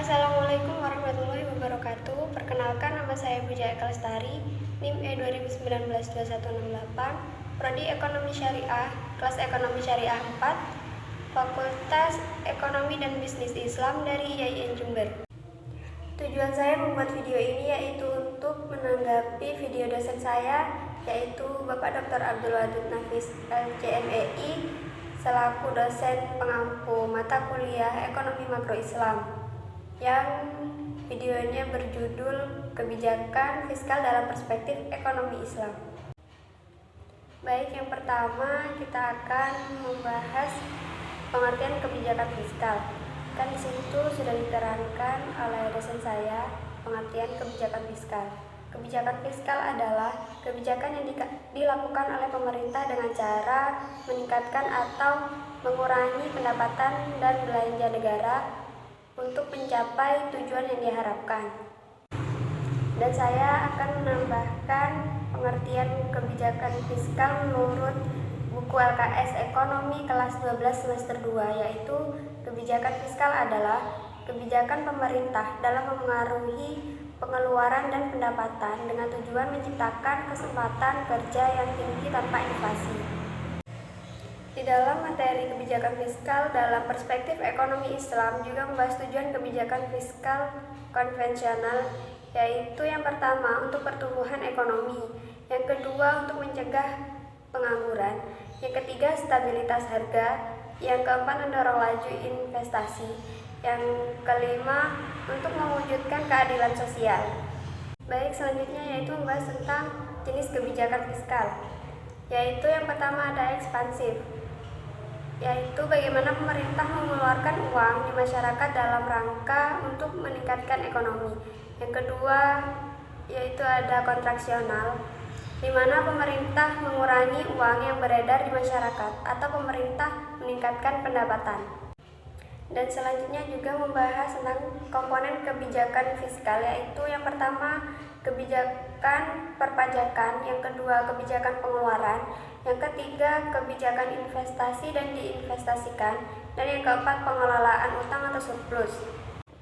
Assalamualaikum warahmatullahi wabarakatuh. Perkenalkan, nama saya Bujaya Kalestari, NIM E2019-2168, Prodi Ekonomi Syariah, kelas Ekonomi Syariah 4, Fakultas Ekonomi dan Bisnis Islam dari IAIN Jember. Tujuan saya membuat video ini yaitu untuk menanggapi video dosen saya, yaitu Bapak Dr. Abdul Wadud Nafis LCMEI, selaku dosen pengampu mata kuliah Ekonomi Makro Islam, yang videonya berjudul Kebijakan Fiskal dalam Perspektif Ekonomi Islam. Baik, yang pertama kita akan membahas pengertian kebijakan fiskal. Kan di situ sudah diterangkan oleh dosen saya pengertian kebijakan fiskal. Kebijakan fiskal adalah kebijakan yang dilakukan oleh pemerintah dengan cara meningkatkan atau mengurangi pendapatan dan belanja negara untuk mencapai tujuan yang diharapkan. Dan saya akan menambahkan pengertian kebijakan fiskal menurut buku LKS Ekonomi kelas 12 semester 2, yaitu kebijakan fiskal adalah kebijakan pemerintah dalam memengaruhi pengeluaran dan pendapatan dengan tujuan menciptakan kesempatan kerja yang tinggi tanpa inflasi. Di dalam materi kebijakan fiskal dalam perspektif ekonomi Islam juga membahas tujuan kebijakan fiskal konvensional, yaitu yang pertama untuk pertumbuhan ekonomi, yang kedua untuk mencegah pengangguran, yang ketiga stabilitas harga, yang keempat mendorong laju investasi, yang kelima untuk mewujudkan keadilan sosial. Baik, selanjutnya yaitu membahas tentang jenis kebijakan fiskal, yaitu yang pertama ada ekspansif, yaitu bagaimana pemerintah mengeluarkan uang di masyarakat dalam rangka untuk meningkatkan ekonomi. Yang kedua yaitu ada kontraksional, di mana pemerintah mengurangi uang yang beredar di masyarakat atau pemerintah meningkatkan pendapatan. Dan selanjutnya juga membahas tentang komponen kebijakan fiskal, yaitu yang pertama kebijakan perpajakan, yang kedua kebijakan pengeluaran, yang ketiga kebijakan investasi dan diinvestasikan, dan yang keempat pengelolaan utang atau surplus.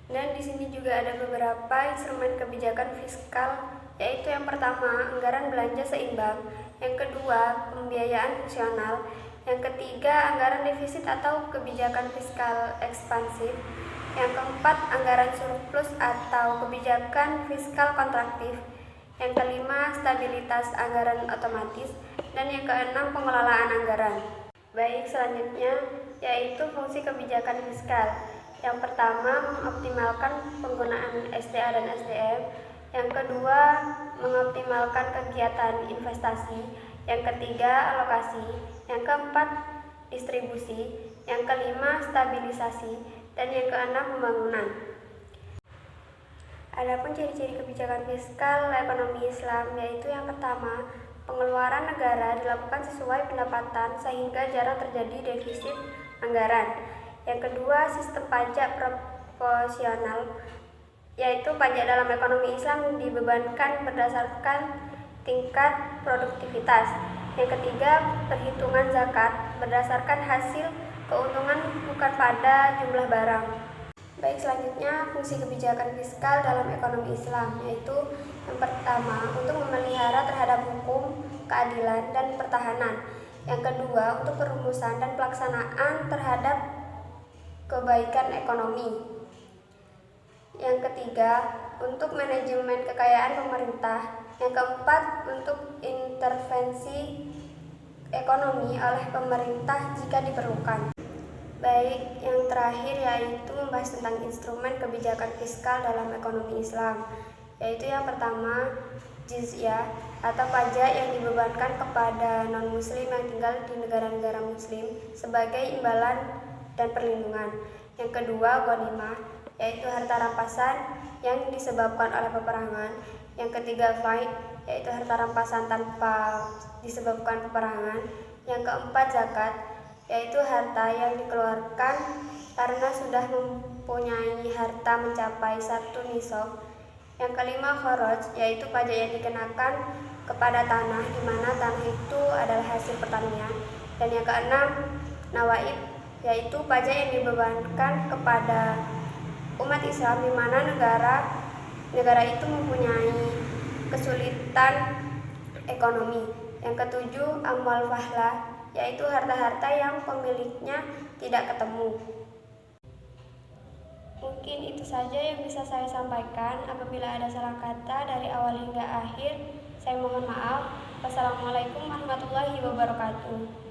Dan di sini juga ada beberapa instrumen kebijakan fiskal, yaitu yang pertama anggaran belanja seimbang, yang kedua pembiayaan fungsional, yang ketiga anggaran defisit atau kebijakan fiskal ekspansif, yang keempat anggaran surplus atau kebijakan fiskal kontraktif, yang kelima stabilitas anggaran otomatis, dan yang keenam pengelolaan anggaran. Baik, selanjutnya yaitu fungsi kebijakan fiskal. Yang pertama mengoptimalkan penggunaan SDA dan SDM, yang kedua mengoptimalkan kegiatan investasi, yang ketiga alokasi, yang keempat distribusi, yang kelima stabilisasi, dan yang keenam pembangunan. Adapun ciri-ciri kebijakan fiskal ekonomi Islam, yaitu yang pertama pengeluaran negara dilakukan sesuai pendapatan sehingga jarang terjadi defisit anggaran. Yang kedua sistem pajak proporsional, yaitu pajak dalam ekonomi Islam dibebankan berdasarkan tingkat produktivitas. Yang ketiga perhitungan zakat berdasarkan hasil keuntungan bukan pada jumlah barang. Baik, selanjutnya fungsi kebijakan fiskal dalam ekonomi Islam, yaitu yang pertama untuk memelihara terhadap hukum, keadilan, dan pertahanan. Yang kedua untuk perumusan dan pelaksanaan terhadap kebaikan ekonomi. Yang ketiga untuk manajemen kekayaan pemerintah. Yang keempat untuk intervensi ekonomi oleh pemerintah jika diperlukan. Baik, yang terakhir yaitu membahas tentang instrumen kebijakan fiskal dalam ekonomi Islam, yaitu yang pertama jizyah atau pajak yang dibebankan kepada non-muslim yang tinggal di negara-negara muslim sebagai imbalan dan perlindungan. Yang kedua ghanimah, yaitu harta rampasan yang disebabkan oleh peperangan. Yang ketiga faid, yaitu harta rampasan tanpa disebabkan peperangan. Yang keempat zakat, yaitu harta yang dikeluarkan karena sudah mempunyai harta mencapai 1 nisab. Yang kelima kharaj, yaitu pajak yang dikenakan kepada tanah di mana tanah itu adalah hasil pertanian. Dan yang keenam nawaib, yaitu pajak yang dibebankan kepada umat umat Islam di mana negara itu mempunyai kesulitan ekonomi. Yang ketujuh, amwal fahla, yaitu harta-harta yang pemiliknya tidak ketemu. Mungkin itu saja yang bisa saya sampaikan. Apabila ada salah kata dari awal hingga akhir, saya mohon maaf. Wassalamualaikum warahmatullahi wabarakatuh.